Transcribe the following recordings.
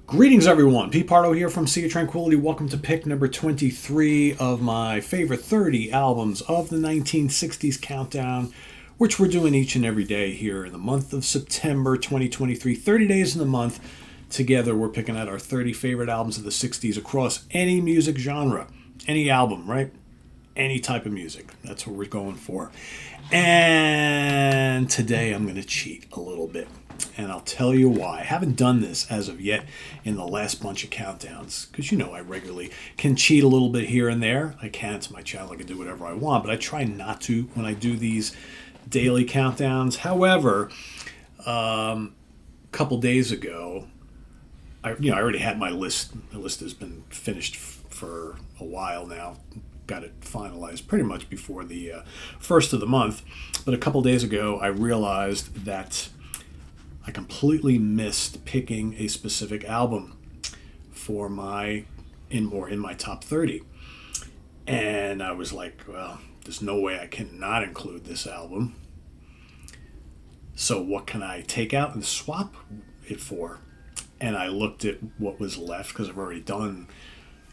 Greetings, everyone. Pete Pardo here from Sea of Tranquility. Welcome to pick number 23 of my favorite 30 albums of the 1960s countdown, which we're doing each and every day here in the month of September 2023. 30 days in the month. Together, we're picking out our 30 favorite albums of the 60s across any music genre, any album, right? Any type of music. That's what we're going for. And today I'm going to cheat a little bit. And I'll tell you why. I haven't done this as of yet in the last bunch of countdowns, because I regularly can cheat a little bit here and there. I can. It's my channel. I can do whatever I want, but I try not to when I do these daily countdowns. However, a couple days ago, I already had my list. The list has been finished for a while now. Got it finalized pretty much before the first of the month. But a couple days ago, I realized that I completely missed picking a specific album for in my top 30. And I was like, well, there's no way I cannot include this album. So what can I take out and swap it for? And I looked at what was left because I've already done,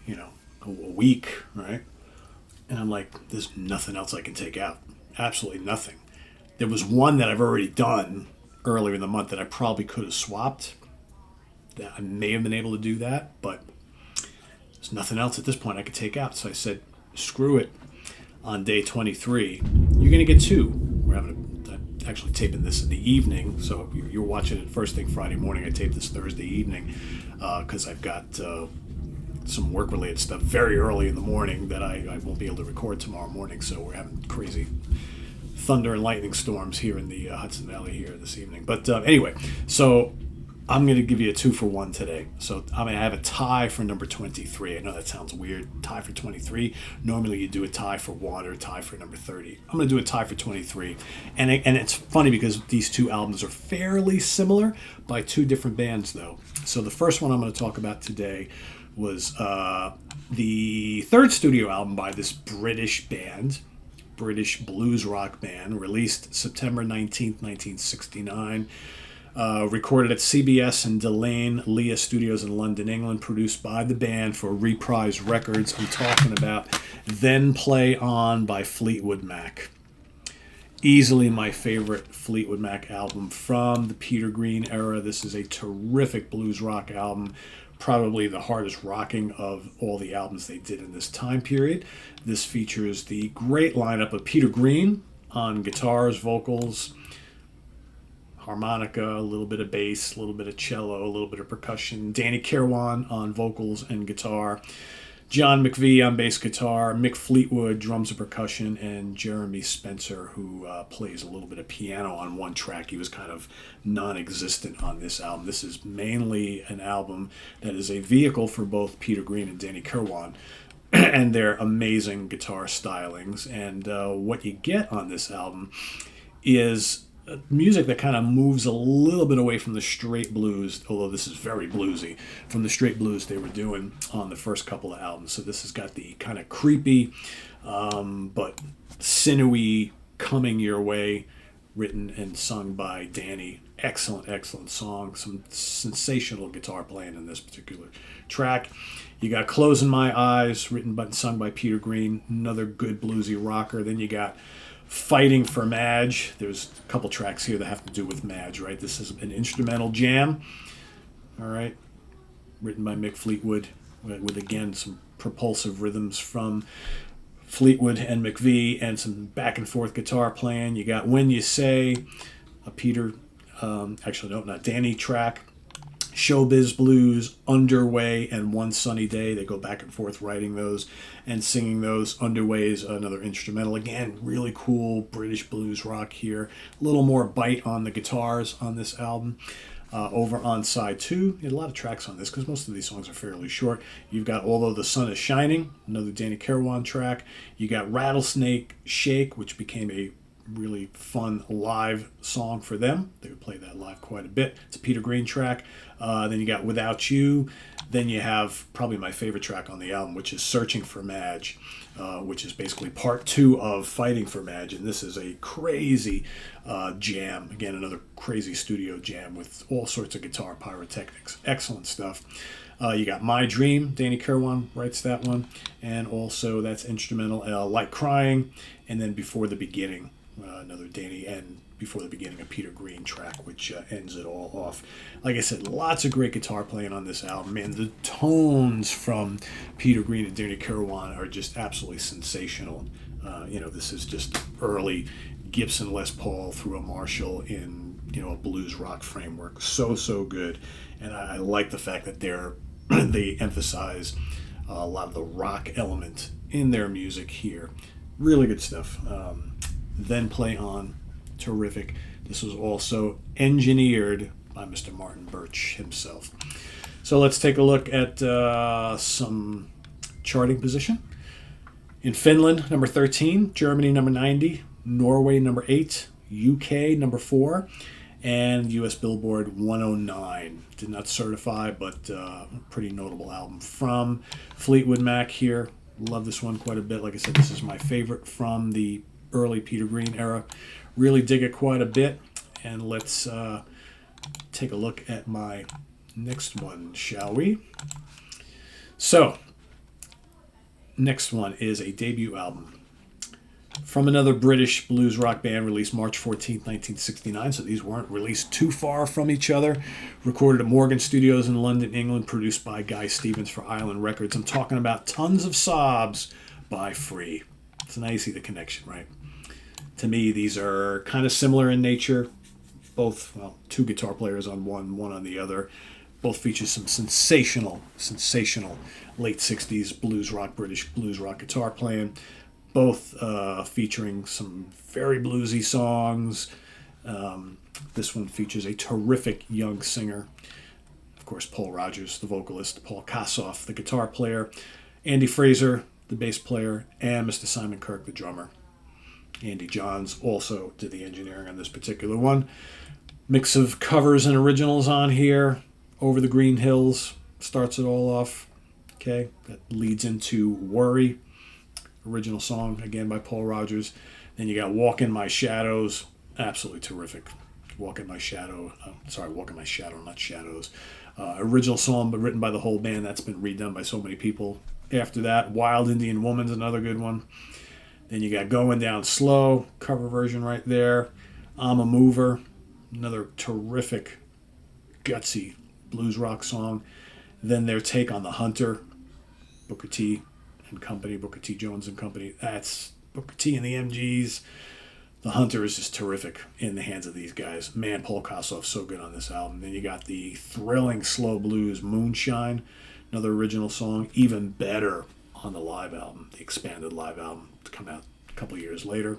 a week, right? And I'm like, there's nothing else I can take out. Absolutely nothing. There was one that I've already done earlier in the month that I probably could have swapped. That I may have been able to do that, but there's nothing else at this point I could take out. So I said, screw it. On day 23, you're going to get two. I'm actually taping this in the evening, so you're watching it first thing Friday morning. I taped this Thursday evening because I've got some work-related stuff very early in the morning that I won't be able to record tomorrow morning, so we're having crazy thunder and lightning storms here in the Hudson Valley here this evening. But anyway, so I'm going to give you a 2-for-1 today. So I have a tie for number 23. I know that sounds weird, tie for 23. Normally you do a tie for 1 or a tie for number 30. I'm going to do a tie for 23. And it's funny because these two albums are fairly similar by two different bands, though. So the first one I'm going to talk about today was the third studio album by this British blues rock band, released September 19th, 1969. Recorded at CBS and Delane Leah Studios in London, England. Produced by the band for Reprise Records. I'm talking about Then Play On by Fleetwood Mac. Easily my favorite Fleetwood Mac album from the Peter Green era. This is a terrific blues rock album. Probably the hardest rocking of all the albums they did in this time period. This features the great lineup of Peter Green on guitars, vocals, harmonica, a little bit of bass, a little bit of cello, a little bit of percussion. Danny Kirwan on vocals and guitar. John McVie on bass guitar, Mick Fleetwood, drums and percussion, and Jeremy Spencer, who plays a little bit of piano on one track. He was kind of non-existent on this album. This is mainly an album that is a vehicle for both Peter Green and Danny Kirwan and their amazing guitar stylings. And what you get on this album is music that kind of moves a little bit away from the straight blues, although this is very bluesy, from the straight blues they were doing on the first couple of albums. So this has got the kind of creepy but sinewy Coming Your Way, written and sung by Danny. Excellent song. Some sensational guitar playing in this particular track. You got Closing My Eyes, written but sung by Peter Green, another good bluesy rocker. Then you got Fighting for Madge. There's a couple tracks here that have to do with Madge, right? This is an instrumental jam, all right, written by Mick Fleetwood with again some propulsive rhythms from Fleetwood and McVie and some back and forth guitar playing. You got When You Say, a not Danny track. Showbiz Blues, Underway, and One Sunny Day. They go back and forth writing those and singing those. Underway is another instrumental. Again, really cool British blues rock here. A little more bite on the guitars on this album. Over on side 2, you had a lot of tracks on this because most of these songs are fairly short. You've got Although the Sun is Shining, another Danny Kirwan track. You got Rattlesnake Shake, which became a really fun live song for them. They would play that live quite a bit. It's a Peter Green track. Then you got Without You. Then you have probably my favorite track on the album, which is Searching for Madge, which is basically part 2 of Fighting for Madge. And this is a crazy jam. Again, another crazy studio jam with all sorts of guitar pyrotechnics. Excellent stuff. You got My Dream. Danny Kirwan writes that one. And also that's instrumental, Like Crying. And then Before the Beginning, another Danny, and Before the Beginning, a Peter Green track, which ends it all off. Like I said, lots of great guitar playing on this album, man. The tones from Peter Green and Danny Kirwan are just absolutely sensational. This is just early Gibson Les Paul through a Marshall in, a blues rock framework. So good. And I like the fact that they emphasize a lot of the rock element in their music here. Really good stuff. Then Play On, terrific. This was also engineered by Mr. Martin Birch himself. So let's take a look at some charting position. In Finland, number 13, Germany, number 90, Norway, number 8, UK, number 4, and US Billboard 109. Did not certify, but a pretty notable album from Fleetwood Mac here. Love this one quite a bit. Like I said, this is my favorite from the early Peter Green era. Really dig it quite a bit. And let's take a look at my next one, shall we? So, next one is a debut album from another British blues rock band, released March 14th, 1969. So these weren't released too far from each other. Recorded at Morgan Studios in London, England. Produced by Guy Stevens for Island Records. I'm talking about Tons of Sobs by Free. So now you see the connection, right? To me, these are kind of similar in nature. Both, two guitar players on one on the other. Both feature some sensational late 60s British blues rock guitar playing. Both featuring some very bluesy songs. This one features a terrific young singer. Of course, Paul Rodgers, the vocalist, Paul Kossoff, the guitar player, Andy Fraser, the bass player, and Mr. Simon Kirk, the drummer. Andy Johns also did the engineering on this particular one. Mix of covers and originals on here. Over the Green Hills starts it all off. Okay, that leads into Worry. Original song, again, by Paul Rodgers. Then you got Walk in My Shadows. Absolutely terrific. Walk in My Shadow, not Shadows. Original song, but written by the whole band. That's been redone by so many people. After that, Wild Indian Woman's another good one. Then you got Going Down Slow, cover version right there. I'm a Mover, another terrific, gutsy blues rock song. Then their take on The Hunter, Booker T. and Company, Booker T. Jones and Company. That's Booker T and the MGs. The Hunter is just terrific in the hands of these guys. Man, Paul Kossoff so good on this album. Then you got the thrilling slow blues Moonshine, another original song, even better on the live album, the expanded live album to come out a couple years later.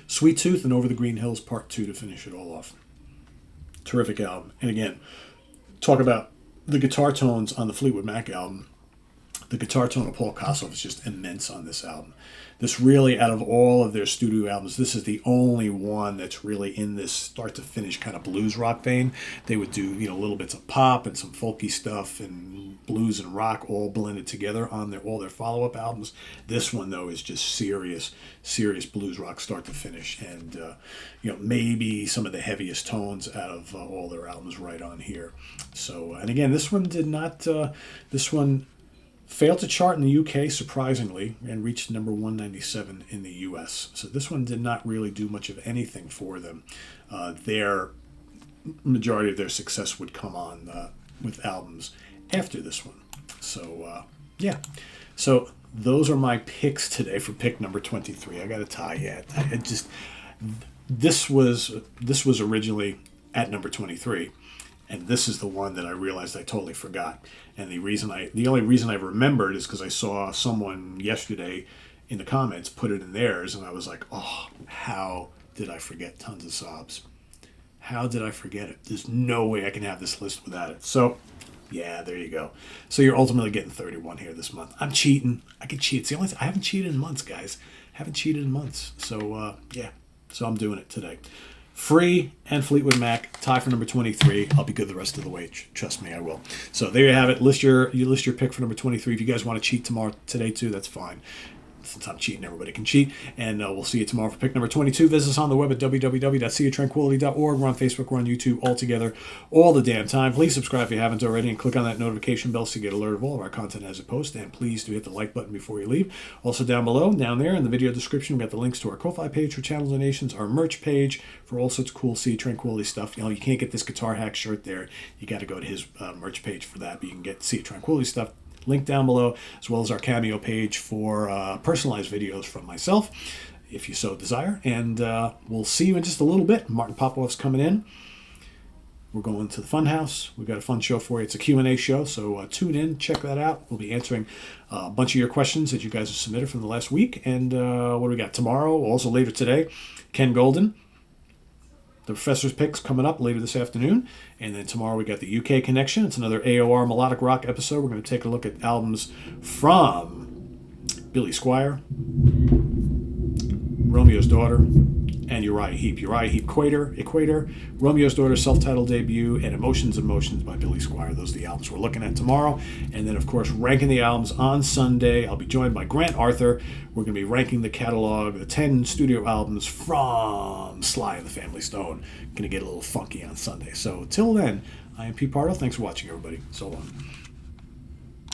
Sweet Tooth and Over the Green Hills Part 2 to finish it all off. Terrific album. And again, talk about the guitar tones on the Fleetwood Mac album. The guitar tone of Paul Kossoff is just immense on this album. This really, out of all of their studio albums, this is the only one that's really in this start-to-finish kind of blues rock vein. They would do, little bits of pop and some folky stuff and blues and rock all blended together on all their follow-up albums. This one, though, is just serious blues rock start to finish. And, maybe some of the heaviest tones out of all their albums right on here. So, and again, this one failed to chart in the UK, surprisingly, and reached number 197 in the US. So this one did not really do much of anything for them. Their majority of their success would come on with albums after this one. So, yeah. So those are my picks today for pick number 23. I got to tell you, this was originally at number 23. And this is the one that I realized I totally forgot. And the only reason I remembered is because I saw someone yesterday in the comments put it in theirs, and I was like, oh, how did I forget Tons of Sobs? How did I forget it? There's no way I can have this list without it. So, yeah, there you go. So you're ultimately getting 31 here this month. I'm cheating. I can cheat. It's the only I haven't cheated in months, guys. Haven't cheated in months. So, yeah. So I'm doing it today. Free and Fleetwood Mac, tie for number 23. I'll be good the rest of the way. Trust me, I will. So there you have it. You list your pick for number 23. If you guys want to cheat today too, that's fine. Since I'm cheating, everybody can cheat. And we'll see you tomorrow for pick number 22. Visit us on the web at www.seaoftranquility.org. We're on Facebook. We're on YouTube all together all the damn time. Please subscribe if you haven't already and click on that notification bell so you get alert of all of our content as it posts. And please do hit the like button before you leave. Also down below, down there in the video description, we've got the links to our Ko-Fi page for channel donations, our merch page for all sorts of cool Sea Tranquility stuff. You can't get this Guitar Hack shirt there. You got to go to his merch page for that. But you can get Sea Tranquility stuff. Link down below, as well as our Cameo page for personalized videos from myself, if you so desire. And we'll see you in just a little bit. Martin Popoff's coming in. We're going to the Funhouse. We've got a fun show for you. It's a Q&A show, so tune in, check that out. We'll be answering a bunch of your questions that you guys have submitted from the last week. And what do we got tomorrow? Also later today, Ken Golden. The Professor's Picks coming up later this afternoon. And then tomorrow we got the UK Connection. It's another AOR Melodic Rock episode. We're going to take a look at albums from Billy Squier, Romeo's Daughter, and Uriah Heep. Uriah Heep, Equator, Romeo's Daughter, self-titled debut, and Emotions by Billy Squier. Those are the albums we're looking at tomorrow. And then, of course, ranking the albums on Sunday. I'll be joined by Grant Arthur. We're going to be ranking the catalog, the 10 studio albums from Sly and the Family Stone. Going to get a little funky on Sunday. So, till then, I am Pete Pardo. Thanks for watching, everybody. So long.